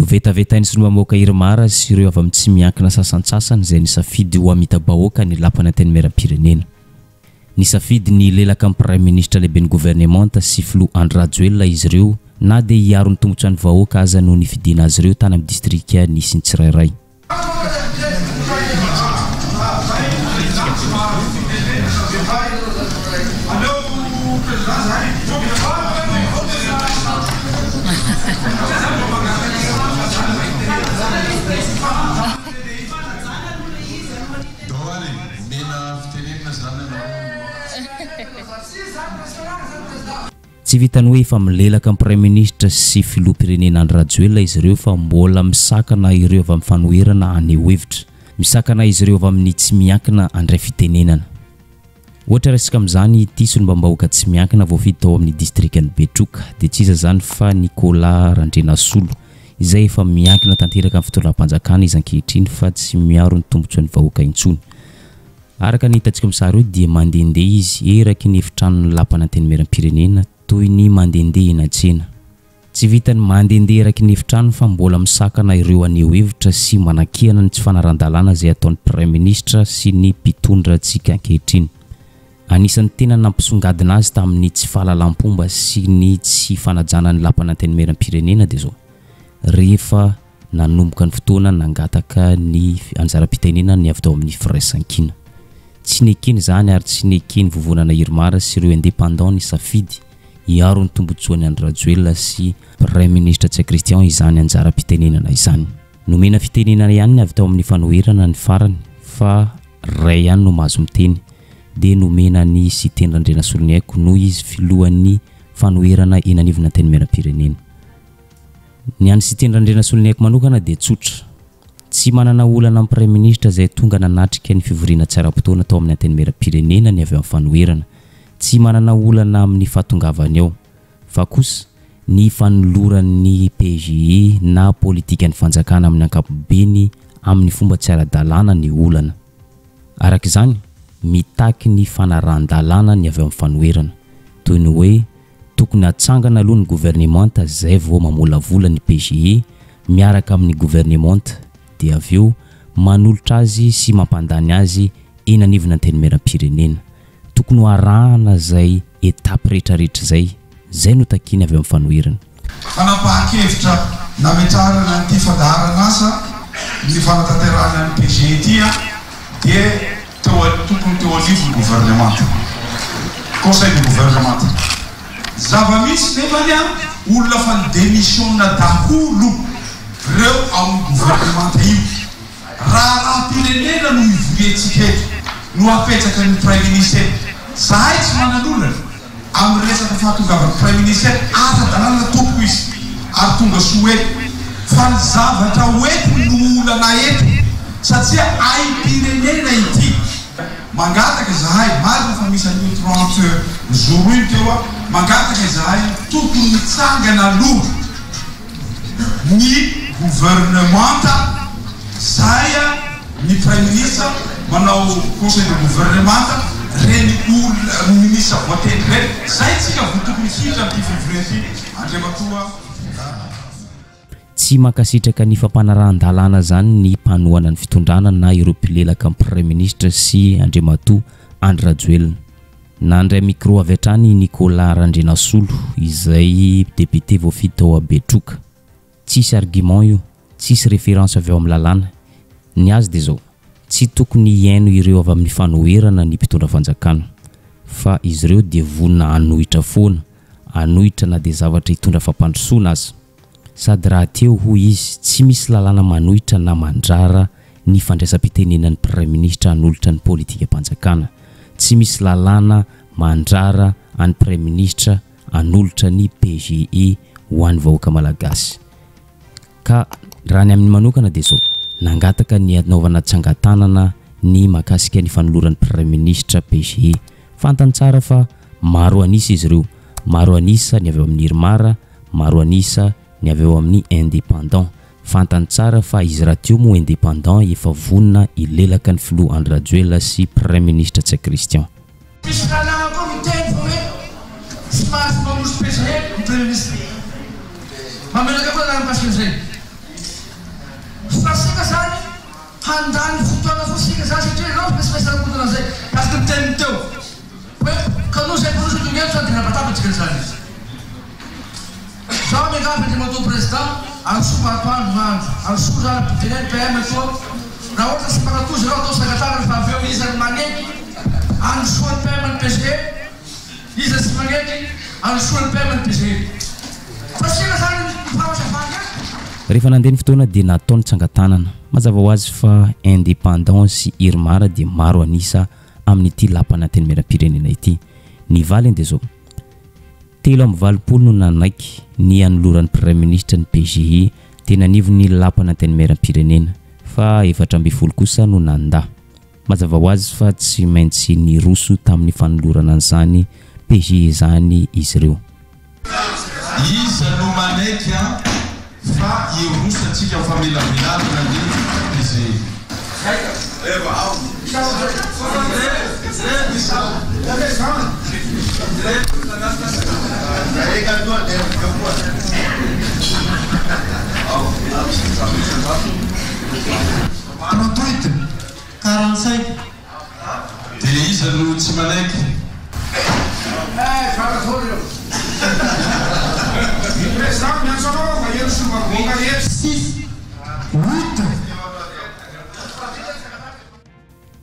no vetavetainy sy no mamoaka Irmara sy ireo avy amin'ny tsy miankina sasantsasany izay nisafidy ho amita-bahoaka ny lapana teny meram-pirenena. Nisafidy ny lelaka amin'ny Prime Ministre lehibe ny gouvernemanta sy Flo Andrajoelina izy ireo na dia hiaro ny tongotra ny vahoaka aza no nifidiana azy ireo tany amin'ny distrika nisy ny tsirairay. Tsy vitany hoe efa milelaka amin'ny Prime Ministre sy filoham-pirenena Andrajoelina izy ireo fa mbola misakana ireo avy amin'ny fanoherana aneho hevitra, misakana izy ireo avy amin'ny tsy miankina andray fitenenana. Ohatra resaka amin'izany ity solombam-bahoaka tsy miankina voafidy tao amin'ny distrikany Betroka dia tsy iza zany fa Nicolas Randrenasolo izay efa miankina tanteraka amin'ny fitondram-panjakana izy ankehitriny fa tsy miaro ny tombotsoan'ny vahoaka intsony. Araka ny hitantsika amin'ny sary hoe dia mandehandeha izy eraky ny efitranony lapana teny meram-pirenena toy ny mandehandeha eny an-tsena. Tsy vitany mandehandeha eraky ny efitrano fa mbola misakana ireo aneho hevitra sy manakihana ny tsy fanaran-dalàna izay ataon'ny Prime Ministre sy ny mpitondra antsika ankehitriny. Anisan'ny tena nampisongadina azy tamin'ny tsy fahalalam-pomba sy ny tsy fanajana ny lapana teny meram-pirenena dia zao. Rehefa nanomboka ny fotoana nangataka ny anjara-pitenenana ny avy tao amin'ny firaisan-kina. Tsy nekeny zany ary tsy nekeny vovonana Irmara sy ireo indépendant ny safidy hiaro ny tombotsoan'ny Andrajoelina sy Prime Ministre Tsy Christian izany anjara-pitenenana izany. Nomena fitenenana ihany avy tao amin'ny fanoherana ny farany fa ray ihany no mahazo miteny dia nomena ny Siteny Randrenasolo ny haiko noho izy filohan'ny fanoherana eny anivona teny meram-pirenena. Ny an'ny Siteny Randrenasolo ny haiko manokana dia tsotra. Tsy manana olana amin'ny Prime Ministre izay tonga nanatrika ny fivoriana tsara-potoana tao amin'ny teny meram-pirenena ny avy amin'ny fanoherana. Tsy manana olana amin'ny fahatongavany ao fa kosa ny fanoloran'ny PGE na politikan'ny fanjakana amin'ny ankapobeny amin'ny fomba tsy ara-dalàna ny olana. Araka izany mitaky ny fanaran-dalàna ny avy amin'ny fanoherana toy ny hoe tokony hatsangana aloha ny gouvernemanta izay vao mamolavola ny PGE miaraka amin'ny gouvernemanta dia avy eo manolotra azy sy mampandany azy eny anivona teny meram-pirenena. Tokony ho arahana izay etape rehetrarehetra izay no takiny avy amin'ny fanoherana. Fanapahan-kevitra nametrarana ny fandaharana asa ny fanatanterahana ny PGE dia tokony teo anivon'ny gouvernemanta, conseil du gouvernement. Zava-misy nefany olona fa ny démissionna daholo reo amin'ny gouvernemanta io. Raharaham-pirenena no ivoentsika eto no apetsaka ny Prime Ministre. Zahay tsy manan'olana amin'ny resaka fahatongavan'ny Prime Ministre ara-dalàna tompoko izy ary tonga soa eto fa ny zavatra hoentiny no olana eto satria aim-pirenena ity. Mangataka zahay maro fa misy an'io 30 jours io teo mangataka zahay tokony mitsangana aloha ny gouvernemanta zahay ny Prime Ministre manao conseil de gouvernemanta reny olona ministre voateny reny zay tsika vo tokony hindra amin'ny février andriamatoa. Tsy makasitraka ny fampanarahan-dalàna zany ny mpanohana ny fitondrana na ireo mpilelaka amin'ny Prime Ministre sy Andriamatoa Andrajoelina. Nandray micro avy hatrany Nicolas Randrenasolo izay député voafidy tao a Betroka. Tsisy argument io, tsisy référence avy ao amin'ny lalàna. Ny azy dia zao, tsy tokony hiaino ireo avy amin'ny fanoherana ny mpitondra fanjakana fa izy ireo dia vonina hanohitra foana, hanohitra na dia zavatra hitondra fampandrosoana azy. Sady raha teo hoy izy tsy misy lalàna manohitra na mandrara ny fandraisam-pitenenan'ny Prime Ministre hanolotra ny politika mpanjakana. Tsy misy lalàna mandrara an'ny Prime Ministre hanolotra ny PGE ho an'ny vahoaka malagasy. Ka raha ny amin'ny manokana dia zao, nangataka ny anaovana tsangatanana ny makasika ny fanoloran'ny Prime Ministre PGE. Fantany tsara fa maro anisa izy ireo, maro anisa ny avy eo amin'ny Irmara, maro anisa ny avy eo amin'ny indépendant. Fantany tsara fa izy raha teo moa indépendant efa vonina ilelaka ny Flo Andrajoelina sy Prime Ministre Tsy Christian. Misy lalàna koa miteny fa hoe tsy mahazo manosy PGE ny Prime Ministre. Mamelaka koa lalàna pasika zay. handany fotoana fosika za satria anao mesimesyrakodana zay parce que miteny teo hoe kano zay polosy tongelo sa dina batabatsika zany izy zaho miangavy de mato président anso mampandro mandro anso zany teneny PM atao raha ohatra sy magnatozy rao atao sagatana rehefa avy eo izy any magneky ansoany PM ny PGE izy sy magneky ansoany PM ny PGE fasika zany mifamasavany rehefa nandeha ny fotoana dia nataony tsangatanana mazava ho azy fa indépendant sy irmara dia maro anisa amin'ity lapana teny meram-pirenena ity ny valy dia zao 3 no nanaiky ny anoloran'ny premier ministre ny PGI dia nanivo ny lapana teny meram-pirenena fa 7 kosa no nanda mazava ho azy fa tsy maintsy ny roso tamin'ny fanolorana an'izany PGI zany izy ireo izy no manaiky fa irosatsika famelamelana ny izy Trente-huit, 45. dia izy no tsy manaiky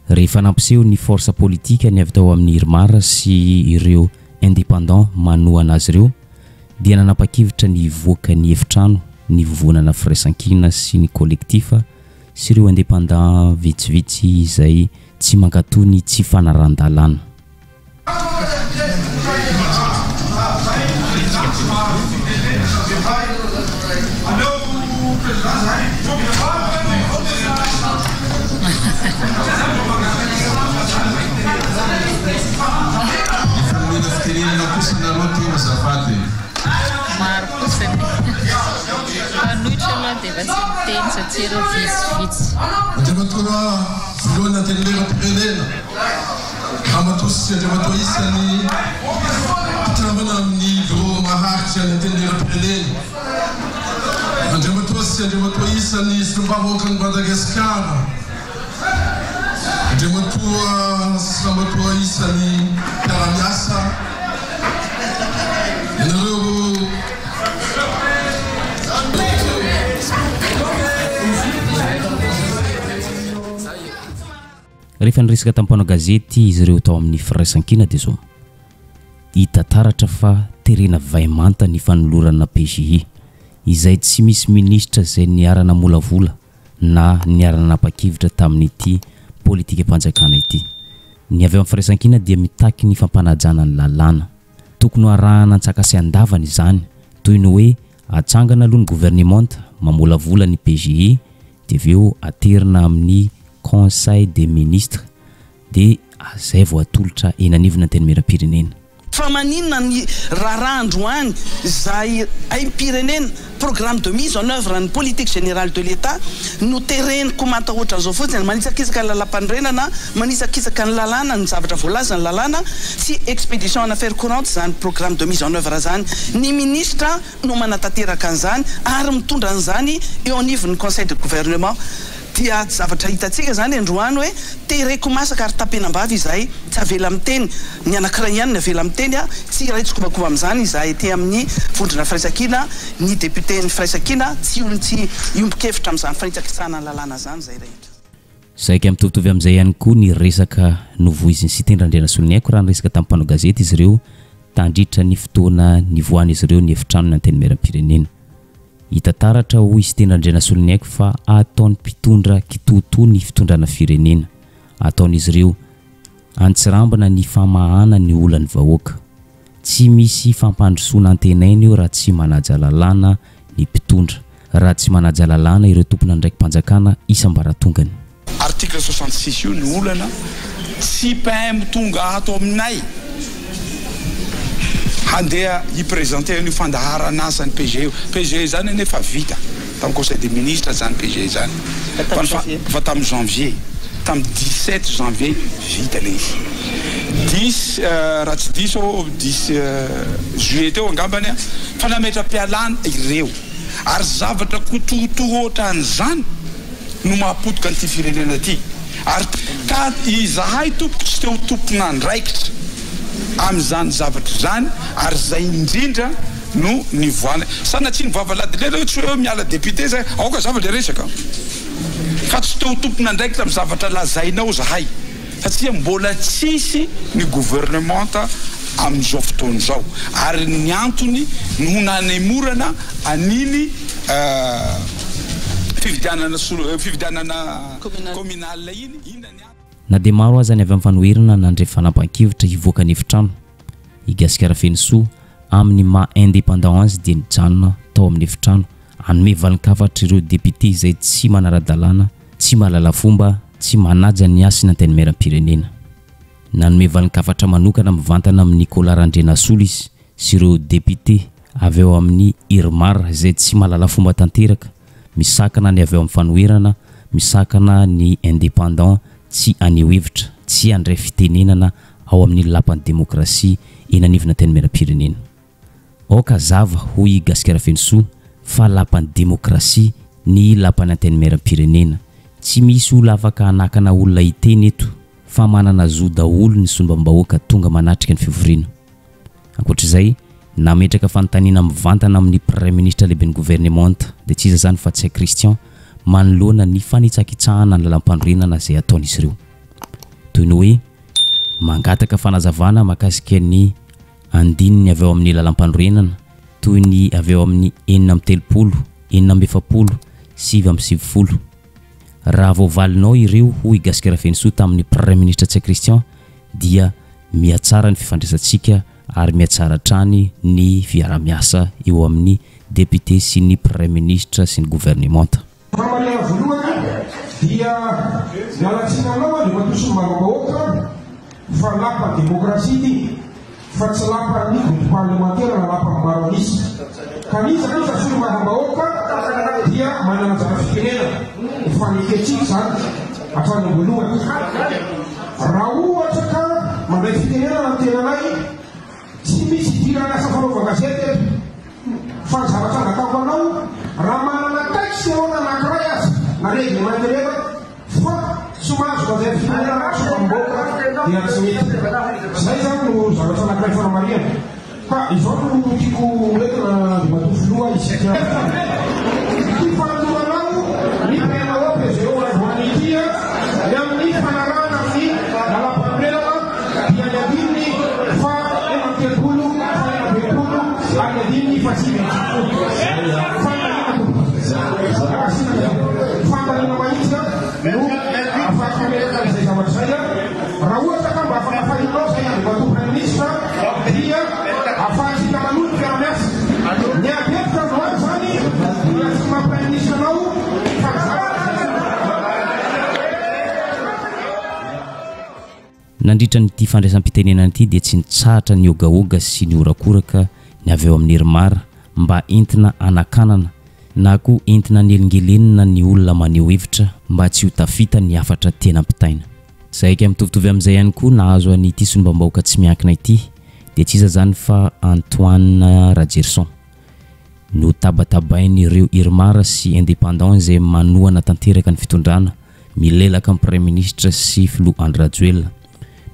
rehefa nampiseho ny force politique ny avy tao amin'ny irmara sy ireo indépendant manohana azy ireo dia nanapa-kevitra ny voaka ny efitrano ny vovonana firaisan-kina sy ny collectif sy ireo indépendant vitsivitsy izay tsy mankatony tsy fanaran-dalàna Andriamatoa voalohany antenimera-pirenena amatosy andriamatoa isany mpitambana amin'ny biro maharitra ny antenimera-pirenena andriamatoa sy andriamatoa isany sombavahoaka ny Madagasikara andriamatoa sy andriamatoa isany mpiara-miasa nareo rehefa niresaka tampanao gazety izy ireo tao amin'ny firaisan-kina dia zao hita taratra fa terena vaimanta ny fanolorana PGI izay tsy misy ministra izay niarana molavola na niarana napa-kevitra tamin'ity politika mpanjakana ity ny avy amin'ny firaisan-kina dia mitaky ny fampanajana ny lalàna tokony arahana antsaka sy andavana izany toy ny hoe atsangana aloha ny gouvernement mamolavola ny PGI dia avy eo aterina amin'ny Conseil des ministres de azay voatolotra eny anivona ny teny meram-pirenena fa maninona ny raha androany zay aim-pirenena programme de mise en œuvre ny politique générale de l'État no tereniko matahoatra an'izao fotsiny manitsakisaka ny lalam-pandrenana manitsakisaka ny lalàna ny zavatra voalaza ny lalàna sy expédition en affaires courantes zany programme de mise en œuvre zany ny ministre no manatanteraka an'izany ary mitondra an'izany eo anivon'ny conseil de gouvernement dia zavatra hitatsika zany androany hoe tereko masaka ary tapenambavy izay tsy avela miteny ny anankiray ihany ny avela miteny tsy iray tsy kobakoba amin'izany izahay te amin'ny vondrona firaisan-kina ny député ny firaisan-kina tsy olony tsy iombokevitra amin'izany fanitsakitsana ny lalàna zany zay rehetra zaiky mitovitovy amin'izay ihany koa ny resaka novoiziny sy tendrandrena soloniaiko raha nyresaka tamin'ny mpanao gazety izy ireo tandritra ny fotoana ny voany izy ireo ny efitrano ny anteny meram-pirenena hita taratra ho izy tendrandrena soloniaiko fa ataony mpitondra kitoto ny fitondrana firenena ataon'izy ireo antsirambana ny famahana ny olany vahoaka tsy misy fampandrosoana antenainy eo raha tsy manaja lalàna ny mpitondra raha tsy manaja lalàna ireo tompona ndraiky mpanjakana isam-baratongany article 66 io ny olana tsy PM tonga ato aminay handeha hiprésenter ny fandaharana asany PGE zany nefa vita tamin'ny conseil des ministres zany PGE zany fa tamin'ny janvier tamin'ny 17 janvier vita le izy 10 raha tsy 10 o 10 juillet teo angambany fa nametra-pialana ireo ary zavatra kototo ohatran'izany no mahapotika an'ity firenena ity ary ka izahay tompoko tsy teo tompona ndraikitra amin'izany zavatra zany ary zay indrindra no nivoana sanatsy ny vavaladilela tsy hoe miala député zay aoka zavatra resaka fa tsy teo tompona ndraikitra amin'ny zavatra lazainao zahay satria mbola tsisy ny gouvernementa amin'izao fotoana zao ary ny antony no nanemorana aniny fividianana communal iny inany na dia maro azy any avy amin'ny fanoherana nandre fanampan-kevitra hivoaka ny efitrano igasikara fenisoa amin'ny maha indépendance dia nijanona tao amin'ny efitrano anome valin-kafatra ireo député izay tsy manara-dalàna tsy mahalala fomba tsy manaja ny asina antenimieram-pirenena nanome valin-kafatra manokana mivantana amin'ny Nicolas Randrenasolo izy sy ireo député avy eo amin'ny Irmar izay tsy mahalala fomba tanteraka misakana ny avy eo amin'ny fanoherana misakana ny indépendant tsy aneho hevitra tsy andray fitenenana ao amin'ny lapan'ny démocratie eny anivona antenimieram-pirenena aoka zava hoy gasikara fenisoa fa lapan'ny démocratie ny lapan'ny antenimieram-pirenena tsy misy olo afaka hanakana olona hiteny eto fa manana zo daholo ny sombam-bahoaka tonga manatrika ny fivoriana ankoatr'izay nametraka fanontaniana mivantana amin'ny premier ministre lehibe ny gouvernementa dia tsy iza zany fa tsy Christian manoloana ny fanitsakitsahana ny lalam-panorenana izay ataon'izy ireo toy ny hoe mangataka fanazavana mahakasika ny andininy avy eo amin'ny lalam-panorenana toy ny avy eo amin'ny 9 9 raha voavalinao ireo hoy gasikara fenisoa tamin'ny premier ministre tsy Christian dia miatsara ny fifandraisantsika ary miatsara trany ny fiara-miasa eo amin'ny député sy ny premier ministre sy ny gouvernementa famariana voalohany dia mialatsinanao dia matosony marobahoaka fa lapa démocratie ity fa tsy lapa ny groupe parlementaire na lapa maro anisy kanisakisa solo marobahoaka dia manana anjara fitenena faneketsika zany hatrany voalohany raha ohatra ka mandray fitenena na tenanay tsy misy idirana asa fanaova-gazety fa ny zavatra natako anao raha manana taxe ao nanankiray azy na réglementerena fa somazo mazay fitenena sombamboaka dia tsy mety zay zany no zavatra anankiray fanamariana ka izao no tiako hoentina dia matofoloha isika ty fanalohanao ny penao peze eo avoanitia ny amin'ny fanarana amin'ny lalam-panorenana dia ny adininy fa enan-telopolo fa enam-bepolo any adininy fa tsy fantalina mahitsy no afahameraka izay zavatra zay raha ohatra ka mba afafahinao zay any batopona ministre dia afahasika manolo fiara-miasa ny abetika voany zany dia tsy mampiministre anao fa nandritra nyity fandraisam-pitenenana ity dia tsy nitsahatra ny ogaoga sy ny orakoraka ny avy eo amin'ny Irmar mba entina anakanana na koa entina ny elingelenina ny olona maneho hevitra mba tsy ho tafita ny afatra tena ampitaina zay ka mitovitovy amin'izay ihany koa nahazo an'ity sombam-bahoaka tsy miankina ity dia tsy iza zany fa Antoine Rajerson no tabatabainy ireo Irmar sy indépendant izay manohana tanteraka ny fitondrana milelaka amin'ny premier ministre sy filoha Andry Rajoelina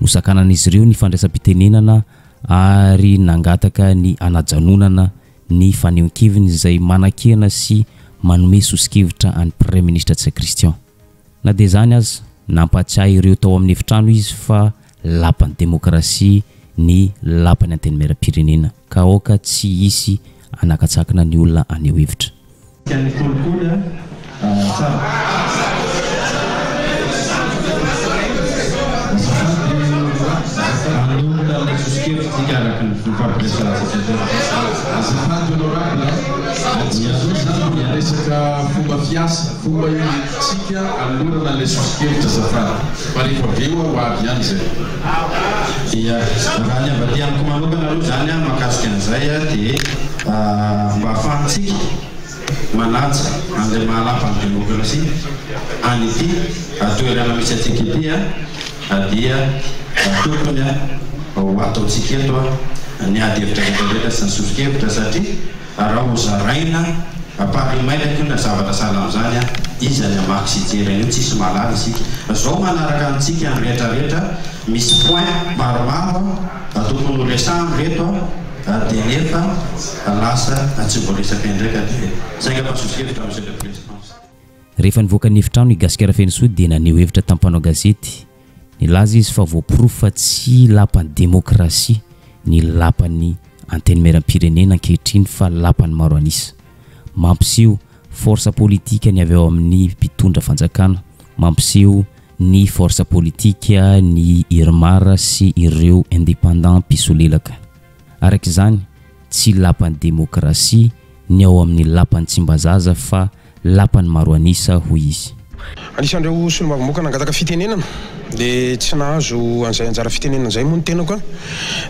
nosakanan'izy ireo ny fandraisam-pitenenana ary nangataka ny anajanonana ny fanehoan-keviny izay manakena sy manome sosikevitra any premier ministre tsy Christian na dia zany aza nampatsiahy ireo tao amin'ny efitrano izy fa lapan'ny démocratie ny lapan'ny antenimieram-pirenena ka aoka tsy hisy anakatsakana ny olona aneho hevitra resaka fomba fiasa fomba tsika alorana le sosikevitra zafara fa rehefa veo ho avy ihany zay dia raha ny avy aty amiko manokana aloha zany a mahakasika an'izay a dia mba ahafahantsika manaja an'ilay mahalapa ny démocratie any ity atoerana misy atsika ity a dia tokony ho ataontsika eto a ny ady hevitra rehetrarehetra sy ny sosikevitra satria raha ho zaraina aparimailakna zavatra sala am'zany a izany amaky sy jereny io tsisy malala isika zao manaraka antsika ny rehetrarehetra misy point maromaro tokony resamy reto dia nefa lasa tsy voaresaka indraika dia zay ngapasosihevitra monsieur le président. Rehefa nivoaka ny hevitrano i Gasikara Fensoa dia naneho hevitra tampanao gazety nilaza izy fa voaporofo fa tsy lapan'ny demokrasia ny lapan'ny antenimieram-pirenena ankehitriny fa lapan'ny maro anisa. Mampiseho forsa politika ny avy ao amin'ny mpitondra fanjakana, mampiseho ny forsa politika ny irmara sy ireo indépendant mpisolelaka. Araka izany tsy lapan'ny demokrasia ny ao amin'ny lapan'ny tsimbazaza fa lapan'ny maro anisa hoy izy. Anisan'ireo solombavamboaka nangataka fitenenana dia tsy nahazo an'izay anjara fitenenana izay moa ny tenako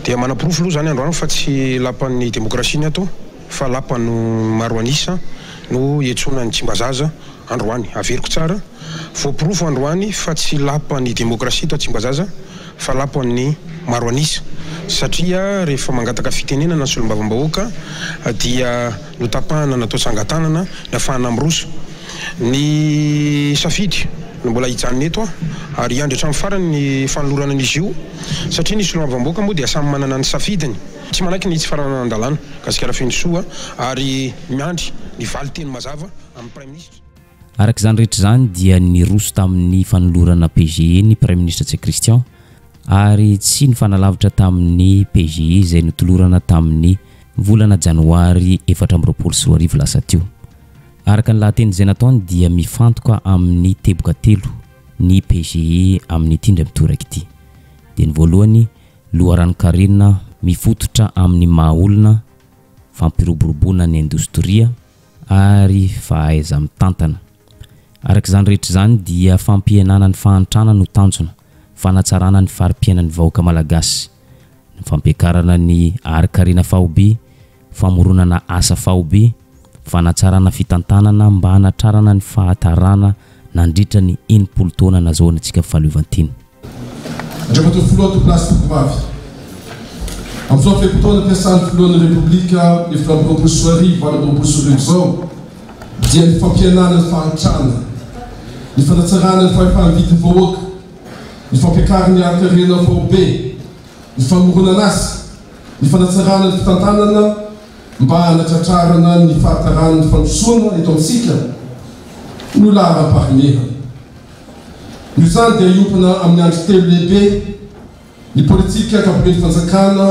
dia manaporofo aloha zany androany fa tsy lapan'ny demokrasia ny atao fa lapan'ny maro anisa no iantsona ny tsimbazaza androany. Averiko tsara voaporofo androany fa tsy lapan'ny demokrasia to tsimbazaza fa lapan'ny maro anisa satria rehefa mangataka fitenenana ny solombavambahoaka dia notapahana natao sangatanana nafahana amroso ny safidy no mbola hijanony eto ary andro hatramin'ny farany ny fanolorana an'izy io satria ny solombavambahoaka moa dia samy manana ny safidiny tsy manaky ny tsy farana an-dalàna Gasikara Fensoa ary miandry ny valiteny mazava amin'ny prime ministre. Araka izany rehetra izany dia niroso tamin'ny fanolorana PGE ny prime ministre tsy Christian ary tsy ny fanalavitra tamin'ny PGE izay notolorana tamin'ny volana janoary 2024 lasa teo. Araka ny lahateny izay nataony dia mifantoka amin'ny teboka telo ny PGE amin'ny tindra mitoraka ity. Dia ny voalohany loharanokarena mifototra amin'ny mahaolona fampiroboroboana ny indostria ary fahaiza mitantana. Araka izany rehetra izany dia fampihenana ny fahantrana no tanjona, fanatsarana ny farim-piainan'ny vahoaka malagasy, ny fampiakarana ny ari-karena fahobe, famoronana asa fahobe, fanatsarana fitantanana mba hanatrarana ny fahatarana nandritra ny 80 taona nazahoanantsika fahaleovantena. Andriamanitra filoha plasy tokovavy amin'izao fepotona ampiasan'ny filohan'ny repoblika efatra amby roapolo sy arivo valo amby roapolo sy roa izao dia ny fampihenana ny fahantrana, ny fanatsarana ny fahefa-mividy vahoaka, ny fampiakarana ny ari-karena fahobe, ny famoronana asa, ny fanatsarana ny fitantanana mba hanatratrarana ny fahatarana ny fanosoana eto amintsika no lahara-parimeha. Io zany dia iompana amin'ny andro telo lehibe ny politika akapoben'ny fanjakana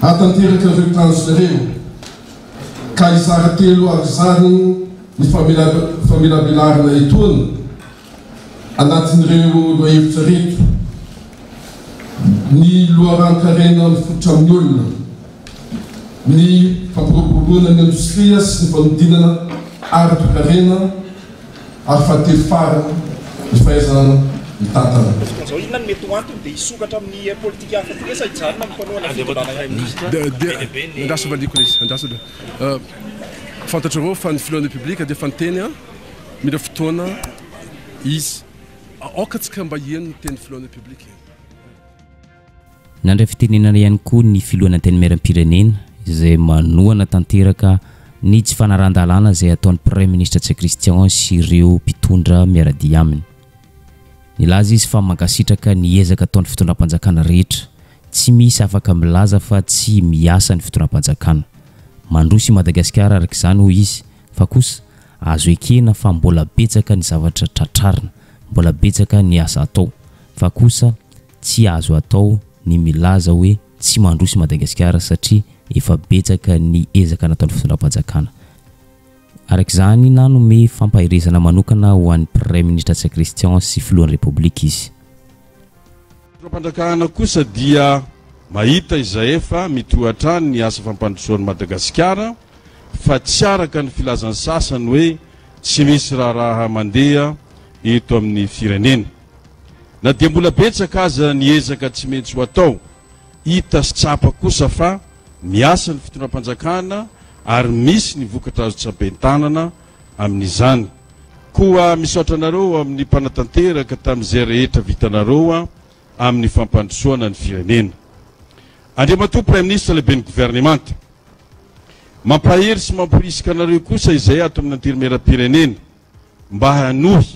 hatanteraka ireo tanjonareo ka izara telo ary zany ny famelabelarina etony anatin'ireo lohahevitra reto ny loharanokarena mifototra amin'ny olona, ny fampiroboroboana ny indostria sy ny fanodinana ara-toekarena ary fahatelo farany ny fahaizana mitantana. Zao inona ny mety ho antony dia hisokatra amin'ny politika hafa ty sa hijanona amin'ny mpanoana fitondràna andraso valiko izy andraso fantatro avao fa ny filohan'ny publika dia fa niteny mila fotoana izy aokatsika mba hieno ny teny filohan'ny publika. Nandray fitenenana ihany koa ny filohan'ny antenimieram-pirenena izay manohana tanteraka ny tsy fanaran-dalàna izay ataon'ny prime ministre tsy Christian sy ireo mpitondra miaradia aminy. Nilaza izy fa mankasitraka ny ezaka ataon'ny fitondram-panjakana rehetra, tsy misy afaka milaza fa tsy miasa ny fitondram-panjakana. Mandroso i Madagasikara araka izany hoy izy fa kosa azo ekena fa mbola betsaka ny zavatra tratrarina, mbola betsaka ny asa atao fa kosa tsy azo atao ny milaza hoe tsy mandroso i Madagasikara satria efa betsaka ny ezaka nataon'ny fitondram-panjakana. Araka izany nanome fampahirezana manokana ho an'ny prime ministre tsy Christian sy filohan'ny repoblika izy. Fitondram-panjakana kosa dia mahita izay efa mitohatra ny asa fampandrosoan'ny Madagasikara fa tsy araka ny filazan'ny sasany hoe tsy misy raha mandeha eto amin'ny firenena. Na dia mbola betsaka aza ny ezaka tsy maintsy ho atao, hita sy tsapa kosa fa miasa ny fitondram-panjakana ary misy ny vokatra azo tsapain-tanana amin'izany. Koa misaotra anareo amin'ny mpanatanteraka tamin'izay rehetra vitanareo amin'ny fampandrosoana ny firenena. Andriamatoa prime ministre lehibe ny gouvernemanta mampahery sy mamporisika anareo kosa izay ato amin'ny antirmeram-pirenena mba hanohy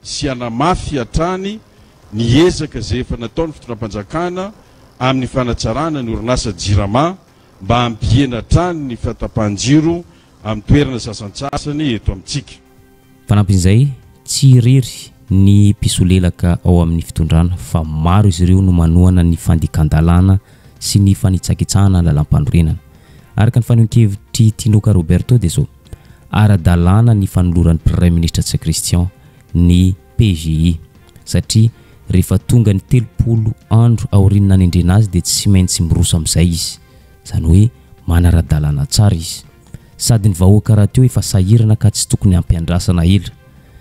sy hanamafy hatrany ny ezaka izay efa nataon'ny fitondram-panjakana amin'ny fanatsarana ny orinasa jirama mba hampiena hatrany ny fahatapahan-jiro amin'ny toerana sasantsasany eto amintsika. Fanampin'izay tsy irery ny mpisolelaka ao amin'ny fitondrana fa maro izy ireo no manohana ny fandikan-dalàna sy ny fanitsakitsahana lalam-panorenana. Araka ny fanehoan-kevitry Tinoka Roberto dia zao ara-dalàna ny fanoloran'ny Premier Ministre Tsy Christian ny PJI satria rehefa tonga ny 30 andro aoriana nanendrena azy dia tsy maintsy miroso amin'izay izy, izany hoe manara-dalàna tsara izy, sady ny vahoaka raha teo efa sahirana ka tsy tokony hampiandrasana ela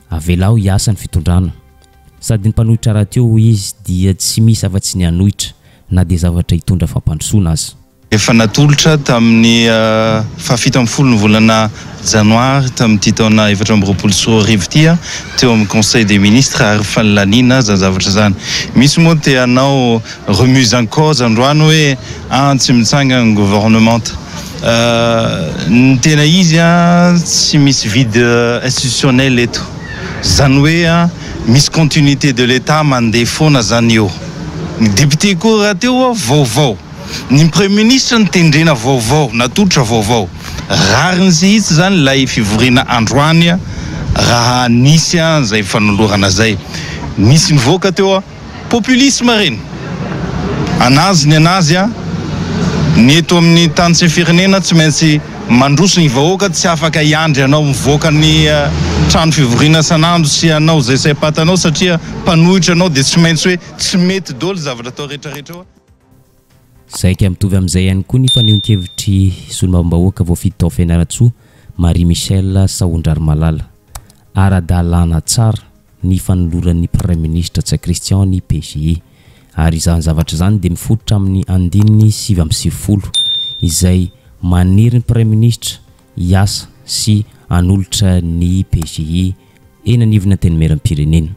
avelao hiasa ny fitondrana, sady ny mpanohitra raha teo izy dia tsy misy afa-tsy ny hanohitra na dia zavatra hitondra fampandrosoana azy. Efa natolotra tamin'ny fahafito amby folo ny volana janoary tamin'ity taona 2024 tia teo amin'ny Conseil des ministres ary fanlanina zany zavatra zany. Misy moa te hanao remise en cause androany hoe tsy mitsanga ny gouvernement. Ny tena izy tsy misy vide institutionnel eto. Zany hoe misy continuité de l'État mandeha foana zany eo. Ny député koa raha teo vaovao. Ny Premier Ministre ny tendrena vaovao, natolotra vaovao. Rariny zihitsy zany lay fivoriana androany raha nisy zay fanolorana zay. Nisy nivoaka teo populisme reny. Anazy ny anazy ny eto amin'ny tany sy firenena tsy maintsy mandroso ny vahoaka tsy afaka hiandry anao mivoaka ny trano fivoriana sanandro sy anao zay saim-patanao satria mpanohitra anao dia tsy maintsy hoe tsy mety dolo zavatra atao rehetrarehetra. Saika mitovy amin'izay ihany koa ny fanehoan-kevitry solombavam-bahoaka voafidy tao Fianaratsoa Marie Michel Saondrary Malala. Ara-dalàna tsara ny fanoloran'ny Premier Ministre Tsy Christian ny PJI ary izany zavatra izany dia mifototra amin'ny andininy 7 izay maniry ny Premier Ministre hiasa sy hanolotra ny PJI eny anivona teny meram-pirenena.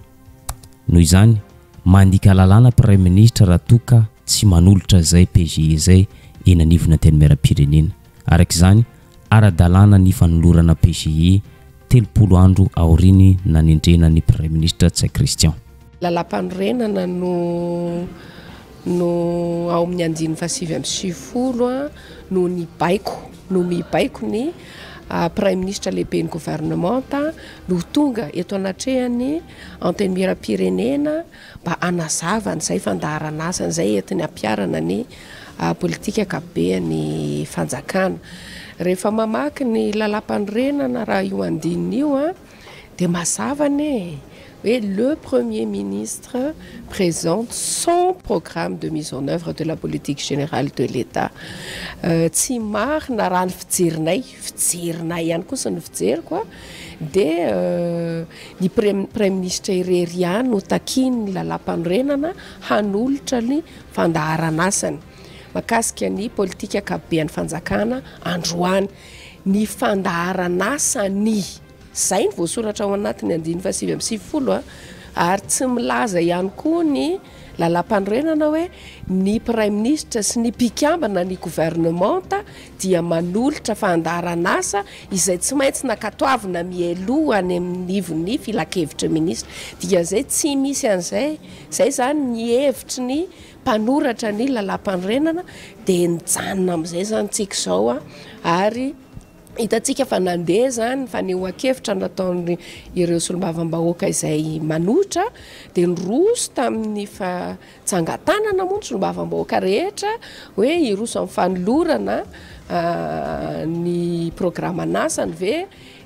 Noho izany mandika lalàna Premier Ministre raha toka tsy manolotra zay PJI zay eny anivona teny meram-pirenena. Arak'izany ara-dalàna ny fanolorana PJI 30 andro aoriny nanendrena ny Premier Ministre Tsy Christian. Lalam-panorenana no ao amin'ny andiny 7 no mibaiko ny Prime Ministre lehibe ny gouvernement no tonga eto anatrehany anteny meram-pirenena mba anazava n'izay fandaharana asany izay entiny ampiarana ny politika akabeany fanjakana. Rehefa mamaky ny lalam-panorenana raha io andininy io dia mazavany hoe le Premier Ministre présente son programme de mise en œuvre de la politique générale de l'État. Tsy marina raha ny fijerinay ihany kosa ny fijeriko dia ny Premier Ministre irery ihany no takiny lalam-panorenana hanolotra ny fandaharana asany makasika ny politika akabeany fanjakana androany ny fandaharana asany. Zay ny voasoratra ao anatiny andiny 7 ary tsy milaza ihany koa ny lalam-panorenana hoe ny Prime Ministre sy ny mpikambana ny gouvernement dia manolotra fandaharana asa izay tsy maintsy nakatoavina mialoha any amin'ny filakevitra ministre dia zay tsy misy an'izay. Zay zany ny hevitry ny mpanoratra ny lalam-panorenana dia nijanona amin'izay zany tsika izao ary hitantsika fa nandeha zany fanehoan-kevitra nataony ireo solombavam-bahoaka izay manohitra dia niroso tamin'ny fatsangatanana moa ny solombavam-bahoaka rehetra hoe iroso amin'ny fanolorana ny programme anasany ve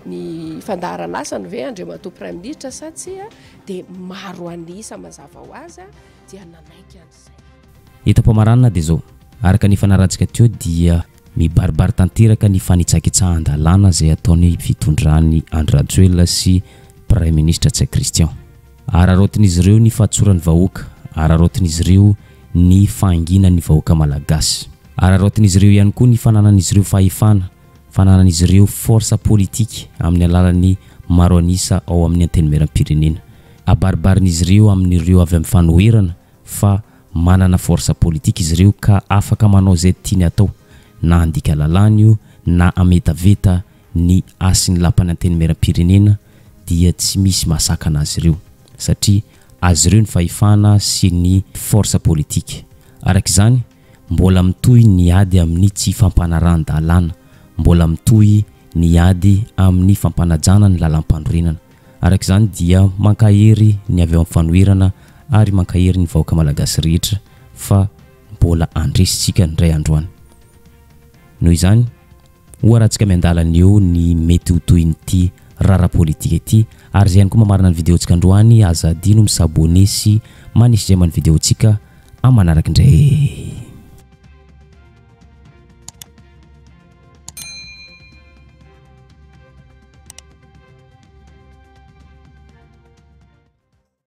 ny fandaharana asany ve Andriamatoa Prime Ministre sa tsy dia maro anisa mazava ho azy dia nanaiky an'izay. Hita-pamaranana dia zao araka ny fanaratsika teo dia mibaribary tanteraka ny fanitsakitsahan-dalàna zay ataony fitondrany Andry Rajoelina sy Premier Ministre Tsy Christian. Ararotin'izy ireo ny fahatsoran'ny vahoaka, ararotin'izy ireo ny fahangina ny vahoaka malagasy, ararotin'izy ireo ihany koa ny fananan'izy ireo fahefana, fananan'izy ireo force politique amin'ny alalan'ny maro anisa ao amin'ny anteny meram-pirenena. Abaribarin'izy ireo amin'ireo avy amin'ny fanoherana fa manana force politique izy ireo ka afaka manao zay tiany atao na andika lalàna io na ametaveta ny asiny lampananteny meram-pirenena dia tsy misy mahasakana azy ireo satria azy ireo ny fahefana sy ny force politique. Arak'izany mbola mitohy ny ady amin'ny tsy fampanarahana-dalàna, mbola mitohy ny ady amin'ny fampanajana ny lalam-pandrorenana. Arak'izany dia mankahery ny avy ao amin'ny fanoherana ary mankahery ny vahoaka malagasy rehetra fa mbola andresitsika ndray androany. Noho izany oharantsika miandalana eo ny mety ho toy nyity rara politika ity ary zay ihany koa mamarina ny videontsika androany aza adino misabone sy manisy zay amin'ny videontsika amanaraka indray.